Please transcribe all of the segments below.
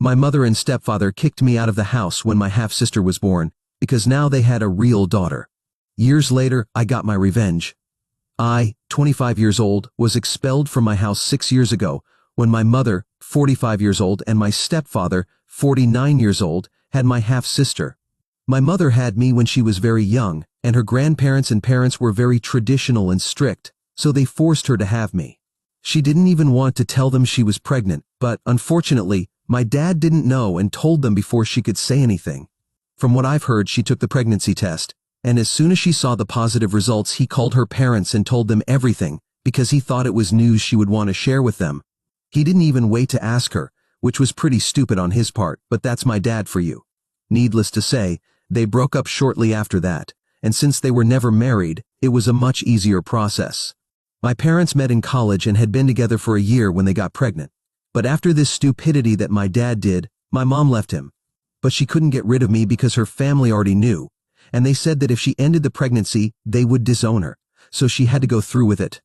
My mother and stepfather kicked me out of the house when my half-sister was born, because now they had a real daughter. Years later, I got my revenge. I, 25 years old, was expelled from my house 6 years ago, when my mother, 45 years old, and my stepfather, 49 years old, had my half-sister. My mother had me when she was very young, and her grandparents and parents were very traditional and strict, so they forced her to have me. She didn't even want to tell them she was pregnant, but unfortunately, my dad didn't know and told them before she could say anything. From what I've heard, she took the pregnancy test, and as soon as she saw the positive results, he called her parents and told them everything, because he thought it was news she would want to share with them. He didn't even wait to ask her, which was pretty stupid on his part, but that's my dad for you. Needless to say, they broke up shortly after that, and since they were never married, it was a much easier process. My parents met in college and had been together for a year when they got pregnant. But after this stupidity that my dad did, my mom left him. But she couldn't get rid of me because her family already knew, and they said that if she ended the pregnancy, they would disown her, so she had to go through with it.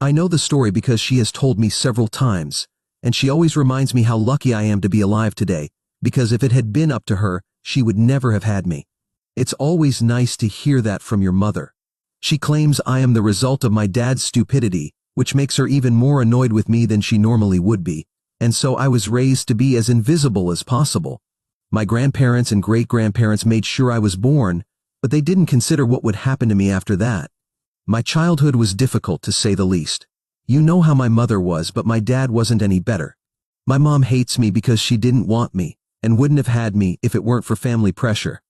I know the story because she has told me several times, and she always reminds me how lucky I am to be alive today, because if it had been up to her, she would never have had me. It's always nice to hear that from your mother. She claims I am the result of my dad's stupidity, which makes her even more annoyed with me than she normally would be, and so I was raised to be as invisible as possible. My grandparents and great-grandparents made sure I was born, but they didn't consider what would happen to me after that. My childhood was difficult, to say the least. You know how my mother was, but my dad wasn't any better. My mom hates me because she didn't want me, and wouldn't have had me if it weren't for family pressure.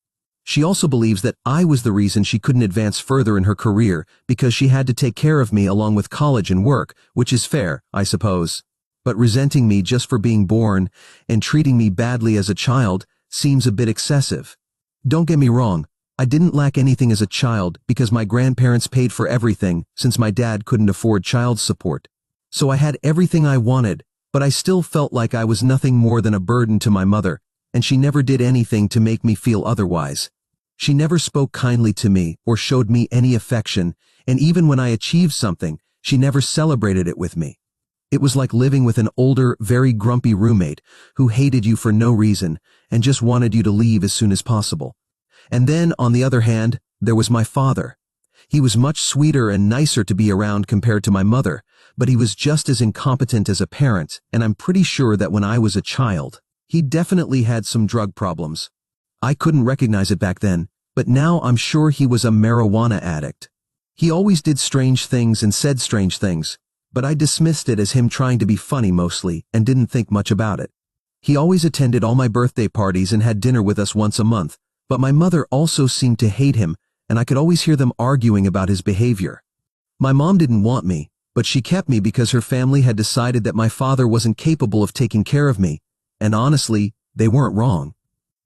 She also believes that I was the reason she couldn't advance further in her career because she had to take care of me along with college and work, which is fair, I suppose. But resenting me just for being born and treating me badly as a child seems a bit excessive. Don't get me wrong, I didn't lack anything as a child because my grandparents paid for everything since my dad couldn't afford child support. So I had everything I wanted, but I still felt like I was nothing more than a burden to my mother, and she never did anything to make me feel otherwise. She never spoke kindly to me or showed me any affection, and even when I achieved something, she never celebrated it with me. It was like living with an older, very grumpy roommate who hated you for no reason and just wanted you to leave as soon as possible. And then, on the other hand, there was my father. He was much sweeter and nicer to be around compared to my mother, but he was just as incompetent as a parent, and I'm pretty sure that when I was a child, he definitely had some drug problems. I couldn't recognize it back then, but now I'm sure he was a marijuana addict. He always did strange things and said strange things, but I dismissed it as him trying to be funny mostly and didn't think much about it. He always attended all my birthday parties and had dinner with us once a month, but my mother also seemed to hate him, and I could always hear them arguing about his behavior. My mom didn't want me, but she kept me because her family had decided that my father wasn't capable of taking care of me, and honestly, they weren't wrong.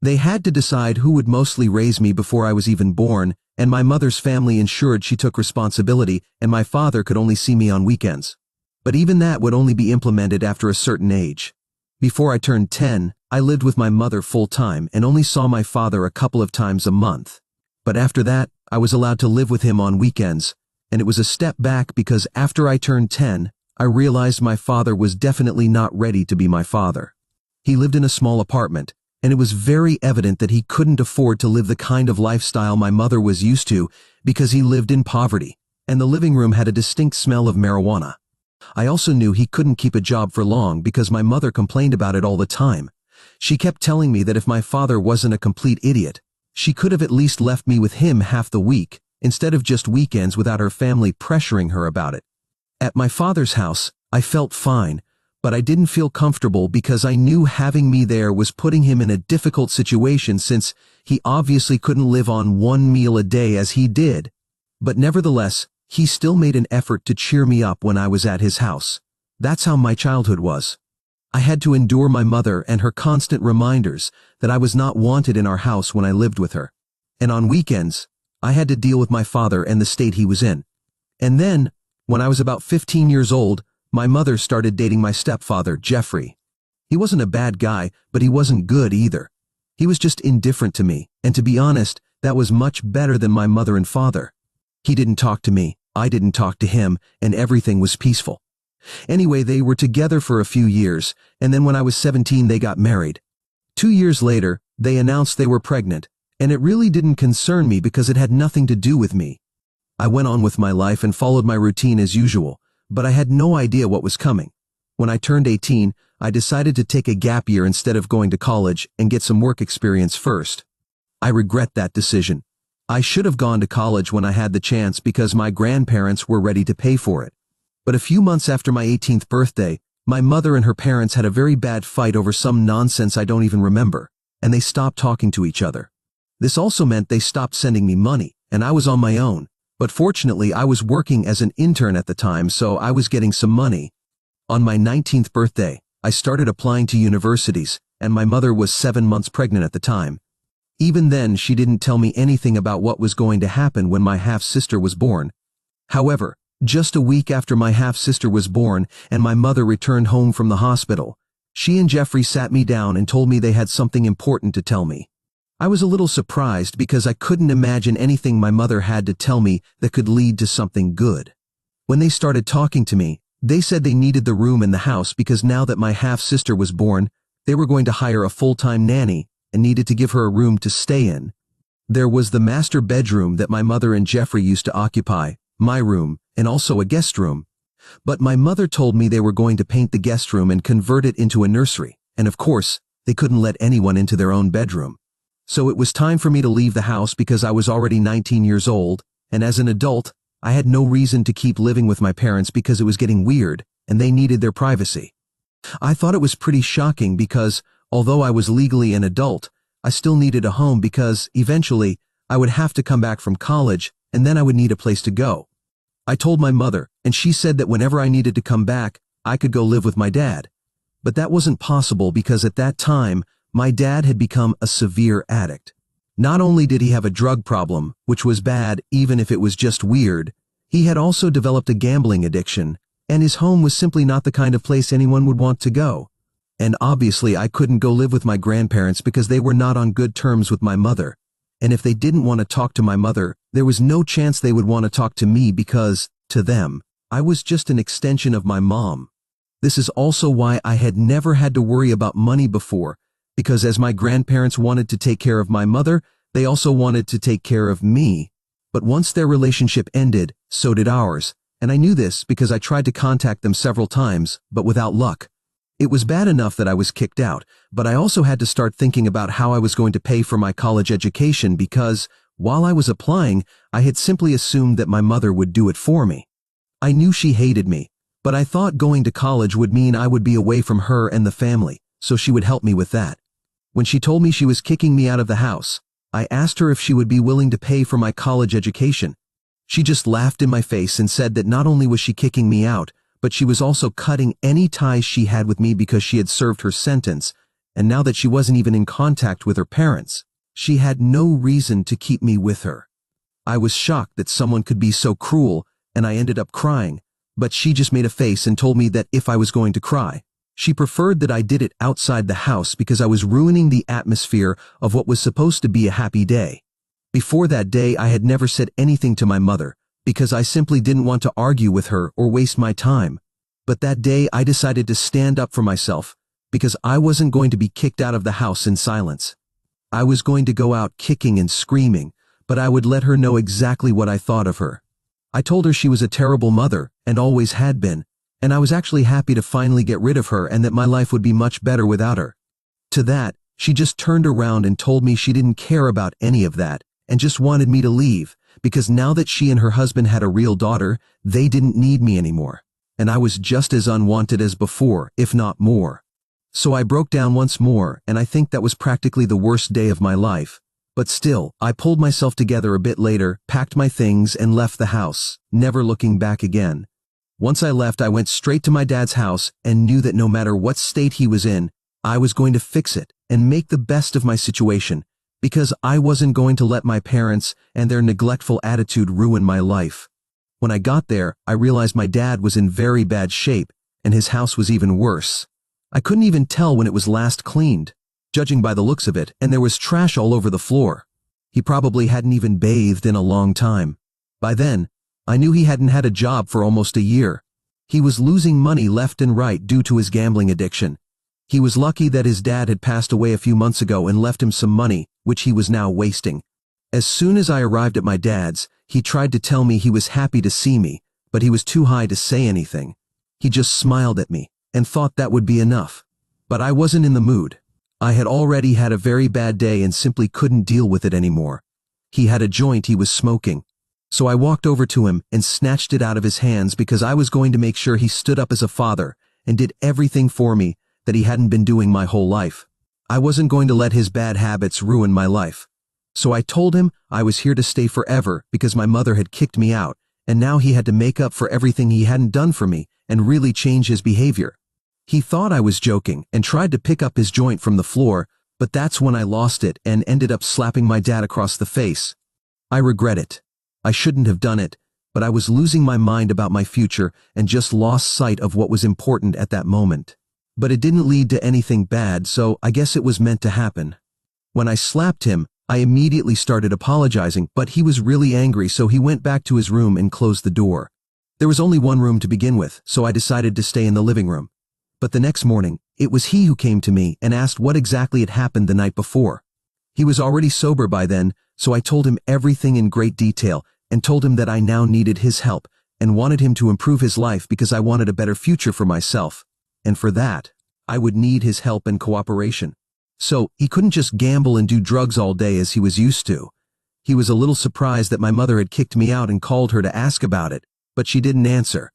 They had to decide who would mostly raise me before I was even born, and my mother's family ensured she took responsibility and my father could only see me on weekends. But even that would only be implemented after a certain age. Before I turned 10, I lived with my mother full-time and only saw my father a couple of times a month. But after that, I was allowed to live with him on weekends, and it was a step back because after I turned 10, I realized my father was definitely not ready to be my father. He lived in a small apartment, and it was very evident that he couldn't afford to live the kind of lifestyle my mother was used to because he lived in poverty, and the living room had a distinct smell of marijuana. I also knew he couldn't keep a job for long because my mother complained about it all the time. She kept telling me that if my father wasn't a complete idiot, she could have at least left me with him half the week, instead of just weekends without her family pressuring her about it. At my father's house, I felt fine, but I didn't feel comfortable because I knew having me there was putting him in a difficult situation since he obviously couldn't live on one meal a day as he did. But nevertheless, he still made an effort to cheer me up when I was at his house. That's how my childhood was. I had to endure my mother and her constant reminders that I was not wanted in our house when I lived with her. And on weekends, I had to deal with my father and the state he was in. And then, when I was about 15 years old, my mother started dating my stepfather, Jeffrey. He wasn't a bad guy, but he wasn't good either. He was just indifferent to me, and to be honest, that was much better than my mother and father. He didn't talk to me, I didn't talk to him, and everything was peaceful. Anyway, they were together for a few years, and then when I was 17 they got married. 2 years later, they announced they were pregnant, and it really didn't concern me because it had nothing to do with me. I went on with my life and followed my routine as usual, but I had no idea what was coming. When I turned 18, I decided to take a gap year instead of going to college and get some work experience first. I regret that decision. I should have gone to college when I had the chance because my grandparents were ready to pay for it. But a few months after my 18th birthday, my mother and her parents had a very bad fight over some nonsense I don't even remember, and they stopped talking to each other. This also meant they stopped sending me money, and I was on my own. But fortunately, I was working as an intern at the time, so I was getting some money. On my 19th birthday, I started applying to universities, and my mother was 7 months pregnant at the time. Even then, she didn't tell me anything about what was going to happen when my half-sister was born. However, just a week after my half-sister was born and my mother returned home from the hospital, she and Jeffrey sat me down and told me they had something important to tell me. I was a little surprised because I couldn't imagine anything my mother had to tell me that could lead to something good. When they started talking to me, they said they needed the room in the house because now that my half-sister was born, they were going to hire a full-time nanny and needed to give her a room to stay in. There was the master bedroom that my mother and Jeffrey used to occupy, my room, and also a guest room. But my mother told me they were going to paint the guest room and convert it into a nursery, and of course, they couldn't let anyone into their own bedroom. So it was time for me to leave the house because I was already 19 years old, and as an adult, I had no reason to keep living with my parents because it was getting weird, and they needed their privacy. I thought it was pretty shocking because, although I was legally an adult, I still needed a home because, eventually, I would have to come back from college, and then I would need a place to go. I told my mother, and she said that whenever I needed to come back, I could go live with my dad. But that wasn't possible because at that time, my dad had become a severe addict. Not only did he have a drug problem, which was bad even if it was just weird, he had also developed a gambling addiction, and his home was simply not the kind of place anyone would want to go. And obviously I couldn't go live with my grandparents because they were not on good terms with my mother. And if they didn't want to talk to my mother, there was no chance they would want to talk to me because, to them, I was just an extension of my mom. This is also why I had never had to worry about money before, because as my grandparents wanted to take care of my mother, they also wanted to take care of me. But once their relationship ended, so did ours, and I knew this because I tried to contact them several times, but without luck. It was bad enough that I was kicked out, but I also had to start thinking about how I was going to pay for my college education because, while I was applying, I had simply assumed that my mother would do it for me. I knew she hated me, but I thought going to college would mean I would be away from her and the family, so she would help me with that. When she told me she was kicking me out of the house, I asked her if she would be willing to pay for my college education. She just laughed in my face and said that not only was she kicking me out, but she was also cutting any ties she had with me because she had served her sentence, and now that she wasn't even in contact with her parents, she had no reason to keep me with her. I was shocked that someone could be so cruel, and I ended up crying, but she just made a face and told me that if I was going to cry, she preferred that I did it outside the house because I was ruining the atmosphere of what was supposed to be a happy day. Before that day, I had never said anything to my mother because I simply didn't want to argue with her or waste my time. But that day, I decided to stand up for myself because I wasn't going to be kicked out of the house in silence. I was going to go out kicking and screaming, but I would let her know exactly what I thought of her. I told her she was a terrible mother and always had been, and I was actually happy to finally get rid of her and that my life would be much better without her. To that, she just turned around and told me she didn't care about any of that and just wanted me to leave because now that she and her husband had a real daughter, they didn't need me anymore, and I was just as unwanted as before, if not more. So I broke down once more, and I think that was practically the worst day of my life. But still, I pulled myself together a bit later, packed my things, and left the house, never looking back again. Once I left, I went straight to my dad's house and knew that no matter what state he was in, I was going to fix it and make the best of my situation, because I wasn't going to let my parents and their neglectful attitude ruin my life. When I got there, I realized my dad was in very bad shape, and his house was even worse. I couldn't even tell when it was last cleaned, judging by the looks of it, and there was trash all over the floor. He probably hadn't even bathed in a long time. By then, I knew he hadn't had a job for almost a year. He was losing money left and right due to his gambling addiction. He was lucky that his dad had passed away a few months ago and left him some money, which he was now wasting. As soon as I arrived at my dad's, he tried to tell me he was happy to see me, but he was too high to say anything. He just smiled at me and thought that would be enough. But I wasn't in the mood. I had already had a very bad day and simply couldn't deal with it anymore. He had a joint he was smoking. So I walked over to him and snatched it out of his hands because I was going to make sure he stood up as a father and did everything for me that he hadn't been doing my whole life. I wasn't going to let his bad habits ruin my life. So I told him I was here to stay forever because my mother had kicked me out, and now he had to make up for everything he hadn't done for me and really change his behavior. He thought I was joking and tried to pick up his joint from the floor, but that's when I lost it and ended up slapping my dad across the face. I regret it. I shouldn't have done it, but I was losing my mind about my future and just lost sight of what was important at that moment. But it didn't lead to anything bad, so I guess it was meant to happen. When I slapped him, I immediately started apologizing, but he was really angry, so he went back to his room and closed the door. There was only one room to begin with, so I decided to stay in the living room. But the next morning, it was he who came to me and asked what exactly had happened the night before. He was already sober by then, so I told him everything in great detail and told him that I now needed his help and wanted him to improve his life because I wanted a better future for myself. And for that, I would need his help and cooperation. So he couldn't just gamble and do drugs all day as he was used to. He was a little surprised that my mother had kicked me out and called her to ask about it, but she didn't answer.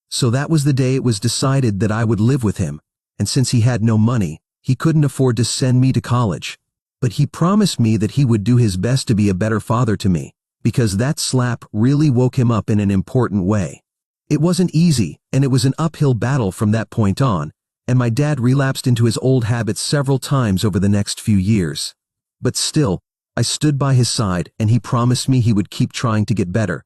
So that was the day it was decided that I would live with him, and since he had no money, he couldn't afford to send me to college. But he promised me that he would do his best to be a better father to me, because that slap really woke him up in an important way. It wasn't easy, and it was an uphill battle from that point on, and my dad relapsed into his old habits several times over the next few years. But still, I stood by his side and he promised me he would keep trying to get better.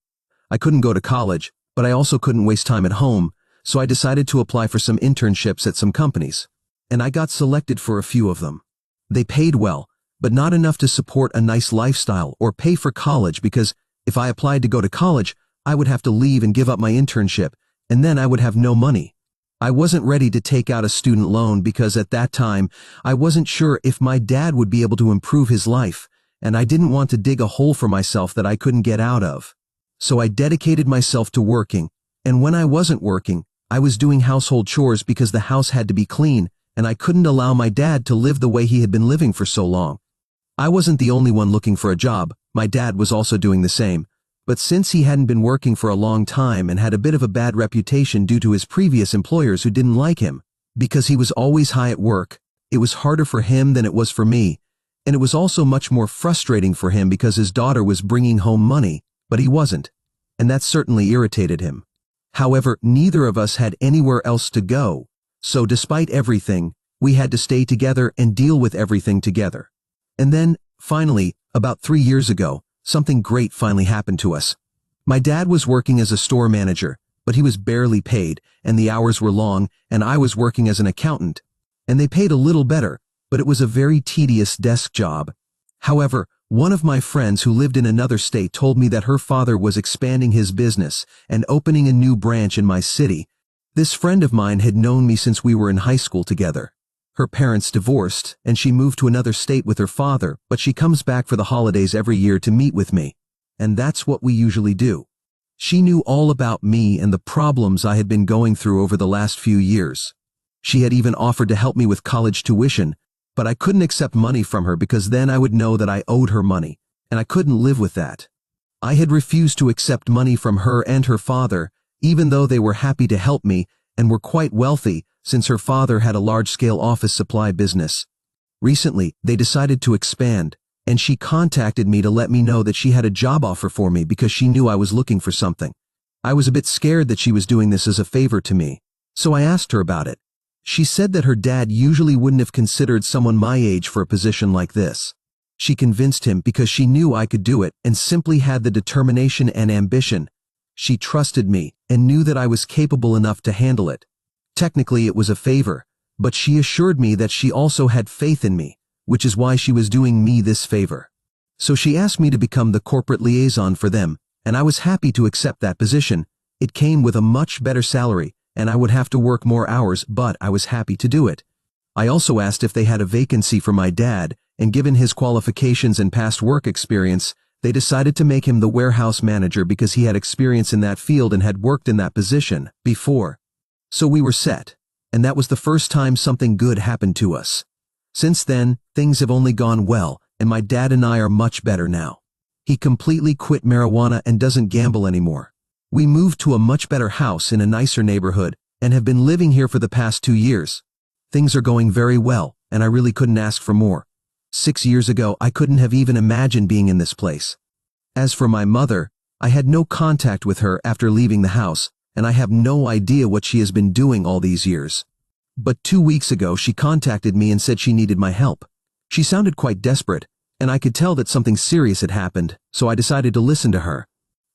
I couldn't go to college, but I also couldn't waste time at home, so I decided to apply for some internships at some companies. And I got selected for a few of them. They paid well, but not enough to support a nice lifestyle or pay for college because if I applied to go to college, I would have to leave and give up my internship, and then I would have no money. I wasn't ready to take out a student loan because at that time, I wasn't sure if my dad would be able to improve his life, and I didn't want to dig a hole for myself that I couldn't get out of. So I dedicated myself to working, and when I wasn't working, I was doing household chores because the house had to be clean, and I couldn't allow my dad to live the way he had been living for so long. I wasn't the only one looking for a job, my dad was also doing the same. But since he hadn't been working for a long time and had a bit of a bad reputation due to his previous employers who didn't like him, because he was always high at work, it was harder for him than it was for me, and it was also much more frustrating for him because his daughter was bringing home money, but he wasn't, and that certainly irritated him. However, neither of us had anywhere else to go, so despite everything, we had to stay together and deal with everything together. And then, finally, about 3 years ago, something great finally happened to us. My dad was working as a store manager, but he was barely paid, and the hours were long, and I was working as an accountant. And they paid a little better, but it was a very tedious desk job. However, one of my friends who lived in another state told me that her father was expanding his business and opening a new branch in my city. This friend of mine had known me since we were in high school together. Her parents divorced, and she moved to another state with her father, but she comes back for the holidays every year to meet with me. And that's what we usually do. She knew all about me and the problems I had been going through over the last few years. She had even offered to help me with college tuition, but I couldn't accept money from her because then I would know that I owed her money, and I couldn't live with that. I had refused to accept money from her and her father, even though they were happy to help me and were quite wealthy, since her father had a large-scale office supply business. Recently, they decided to expand, and she contacted me to let me know that she had a job offer for me because she knew I was looking for something. I was a bit scared that she was doing this as a favor to me, so I asked her about it. She said that her dad usually wouldn't have considered someone my age for a position like this. She convinced him because she knew I could do it and simply had the determination and ambition. She trusted me and knew that I was capable enough to handle it. Technically, it was a favor, but she assured me that she also had faith in me, which is why she was doing me this favor. So she asked me to become the corporate liaison for them, and I was happy to accept that position. It came with a much better salary, and I would have to work more hours, but I was happy to do it. I also asked if they had a vacancy for my dad, and given his qualifications and past work experience, they decided to make him the warehouse manager because he had experience in that field and had worked in that position before. So we were set, and that was the first time something good happened to us. Since then, things have only gone well, and my dad and I are much better now. He completely quit marijuana and doesn't gamble anymore. We moved to a much better house in a nicer neighborhood and have been living here for the past 2 years. Things are going very well, and I really couldn't ask for more. 6 years ago, I couldn't have even imagined being in this place. As for my mother, I had no contact with her after leaving the house, and I have no idea what she has been doing all these years. But 2 weeks ago, she contacted me and said she needed my help. She sounded quite desperate, and I could tell that something serious had happened, so I decided to listen to her.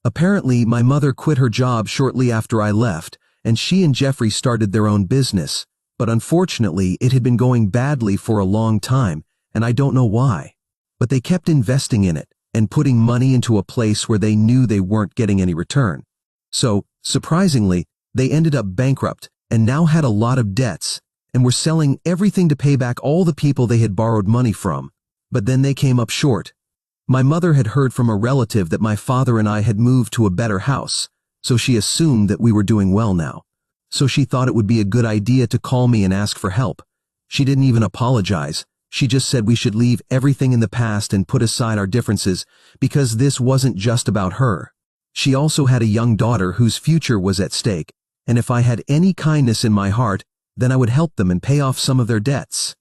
Apparently, my mother quit her job shortly after I left, and she and Jeffrey started their own business, but unfortunately, it had been going badly for a long time, and I don't know why. But they kept investing in it, and putting money into a place where they knew they weren't getting any return. So, surprisingly, they ended up bankrupt, and now had a lot of debts, and were selling everything to pay back all the people they had borrowed money from. But then they came up short. My mother had heard from a relative that my father and I had moved to a better house, so she assumed that we were doing well now. So she thought it would be a good idea to call me and ask for help. She didn't even apologize. She just said we should leave everything in the past and put aside our differences, because this wasn't just about her. She also had a young daughter whose future was at stake, and if I had any kindness in my heart, then I would help them and pay off some of their debts.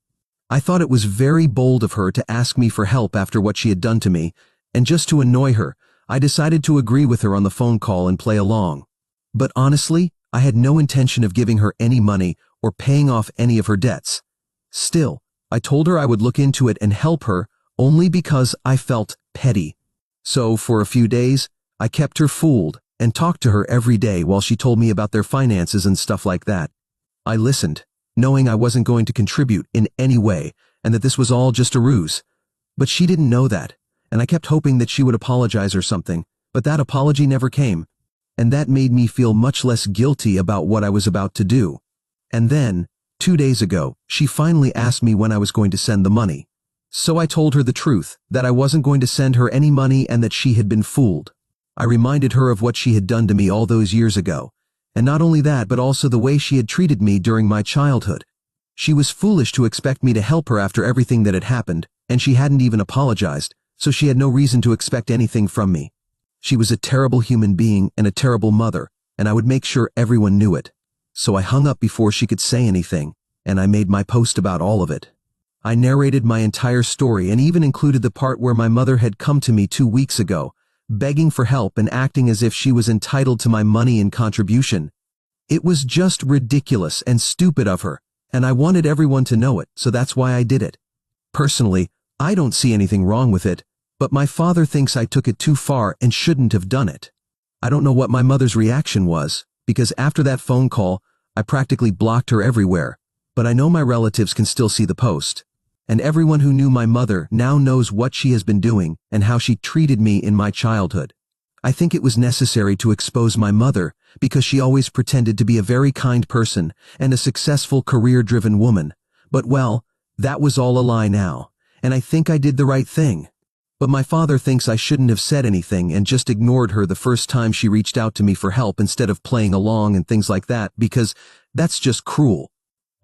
I thought it was very bold of her to ask me for help after what she had done to me, and just to annoy her, I decided to agree with her on the phone call and play along. But honestly, I had no intention of giving her any money or paying off any of her debts. Still, I told her I would look into it and help her only because I felt petty. So for a few days, I kept her fooled and talked to her every day while she told me about their finances and stuff like that. I listened, knowing I wasn't going to contribute in any way and that this was all just a ruse. But she didn't know that, and I kept hoping that she would apologize or something, but that apology never came. And that made me feel much less guilty about what I was about to do. And then, 2 days ago, she finally asked me when I was going to send the money. So I told her the truth, that I wasn't going to send her any money and that she had been fooled. I reminded her of what she had done to me all those years ago. And not only that, but also the way she had treated me during my childhood. She was foolish to expect me to help her after everything that had happened, and she hadn't even apologized, so she had no reason to expect anything from me. She was a terrible human being and a terrible mother, and I would make sure everyone knew it. So I hung up before she could say anything, and I made my post about all of it. I narrated my entire story and even included the part where my mother had come to me 2 weeks ago, begging for help and acting as if she was entitled to my money and contribution. It was just ridiculous and stupid of her, and I wanted everyone to know it, so that's why I did it. Personally, I don't see anything wrong with it, but my father thinks I took it too far and shouldn't have done it. I don't know what my mother's reaction was, because after that phone call, I practically blocked her everywhere, but I know my relatives can still see the post. And everyone who knew my mother now knows what she has been doing and how she treated me in my childhood. I think it was necessary to expose my mother because she always pretended to be a very kind person and a successful career-driven woman. But well, that was all a lie now, and I think I did the right thing. But my father thinks I shouldn't have said anything and just ignored her the first time she reached out to me for help instead of playing along and things like that, because that's just cruel.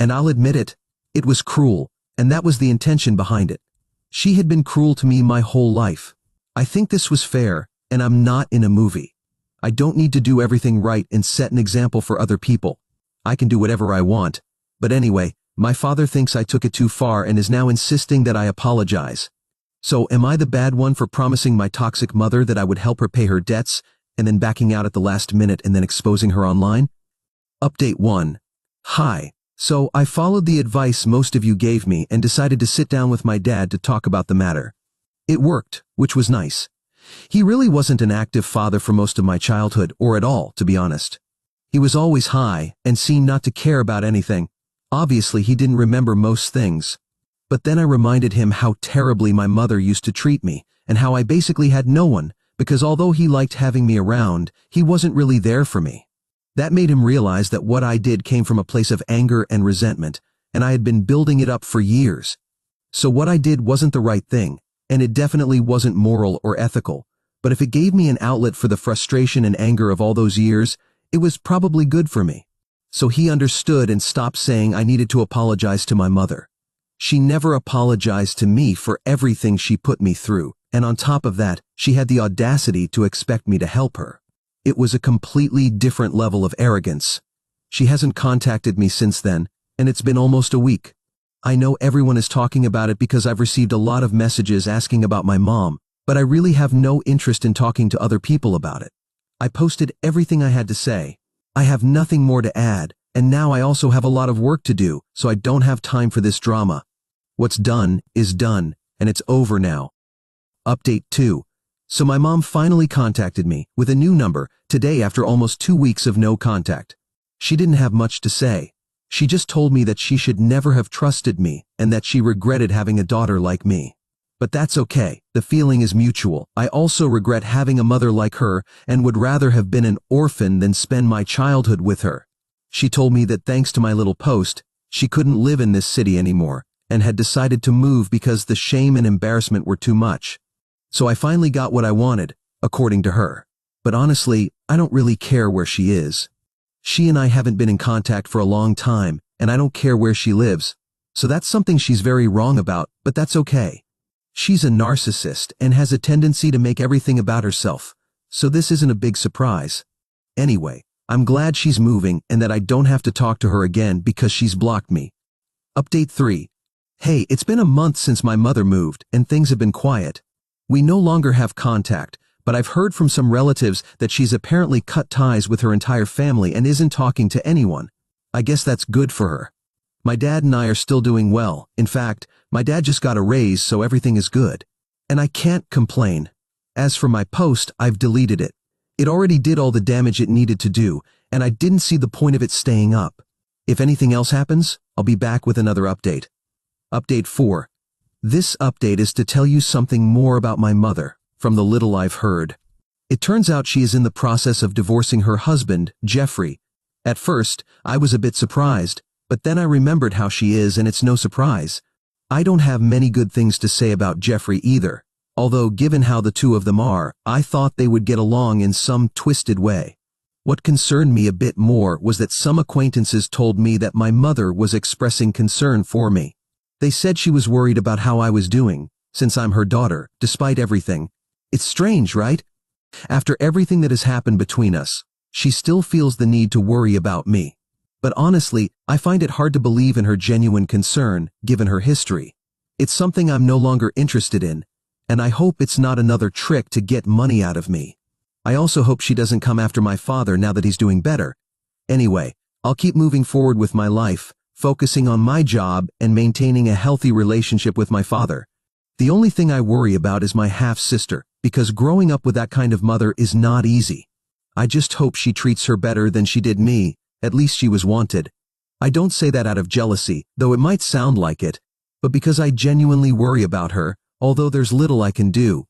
And I'll admit it, it was cruel, and that was the intention behind it. She had been cruel to me my whole life. I think this was fair, and I'm not in a movie. I don't need to do everything right and set an example for other people. I can do whatever I want. But anyway, my father thinks I took it too far and is now insisting that I apologize. So am I the bad one for promising my toxic mother that I would help her pay her debts, and then backing out at the last minute and then exposing her online? Update 1. Hi. So I followed the advice most of you gave me and decided to sit down with my dad to talk about the matter. It worked, which was nice. He really wasn't an active father for most of my childhood, or at all, to be honest. He was always high and seemed not to care about anything. Obviously, he didn't remember most things. But then I reminded him how terribly my mother used to treat me, and how I basically had no one, because although he liked having me around, he wasn't really there for me. That made him realize that what I did came from a place of anger and resentment, and I had been building it up for years. So what I did wasn't the right thing, and it definitely wasn't moral or ethical, but if it gave me an outlet for the frustration and anger of all those years, it was probably good for me. So he understood and stopped saying I needed to apologize to my mother. She never apologized to me for everything she put me through, and on top of that, she had the audacity to expect me to help her. It was a completely different level of arrogance. She hasn't contacted me since then, and it's been almost a week. I know everyone is talking about it because I've received a lot of messages asking about my mom, but I really have no interest in talking to other people about it. I posted everything I had to say. I have nothing more to add, and now I also have a lot of work to do, so I don't have time for this drama. What's done is done, and it's over now. Update 2. So my mom finally contacted me, with a new number, today after almost 2 weeks of no contact. She didn't have much to say. She just told me that she should never have trusted me, and that she regretted having a daughter like me. But that's okay, the feeling is mutual. I also regret having a mother like her, and would rather have been an orphan than spend my childhood with her. She told me that thanks to my little post, she couldn't live in this city anymore, and had decided to move because the shame and embarrassment were too much. So I finally got what I wanted, according to her. But honestly, I don't really care where she is. She and I haven't been in contact for a long time, and I don't care where she lives. So that's something she's very wrong about, but that's okay. She's a narcissist and has a tendency to make everything about herself, so this isn't a big surprise. Anyway, I'm glad she's moving and that I don't have to talk to her again because she's blocked me. Update 3. Hey, it's been a month since my mother moved, and things have been quiet. We no longer have contact, but I've heard from some relatives that she's apparently cut ties with her entire family and isn't talking to anyone. I guess that's good for her. My dad and I are still doing well. In fact, my dad just got a raise, so everything is good. And I can't complain. As for my post, I've deleted it. It already did all the damage it needed to do, and I didn't see the point of it staying up. If anything else happens, I'll be back with another update. Update 4. This update is to tell you something more about my mother, from the little I've heard. It turns out she is in the process of divorcing her husband, Jeffrey. At first, I was a bit surprised, but then I remembered how she is, and it's no surprise. I don't have many good things to say about Jeffrey either, although given how the two of them are, I thought they would get along in some twisted way. What concerned me a bit more was that some acquaintances told me that my mother was expressing concern for me. They said she was worried about how I was doing, since I'm her daughter, despite everything. It's strange, right? After everything that has happened between us, she still feels the need to worry about me. But honestly, I find it hard to believe in her genuine concern, given her history. It's something I'm no longer interested in, and I hope it's not another trick to get money out of me. I also hope she doesn't come after my father now that he's doing better. Anyway, I'll keep moving forward with my life, focusing on my job and maintaining a healthy relationship with my father. The only thing I worry about is my half-sister, because growing up with that kind of mother is not easy. I just hope she treats her better than she did me. At least she was wanted. I don't say that out of jealousy, though it might sound like it, but because I genuinely worry about her, although there's little I can do.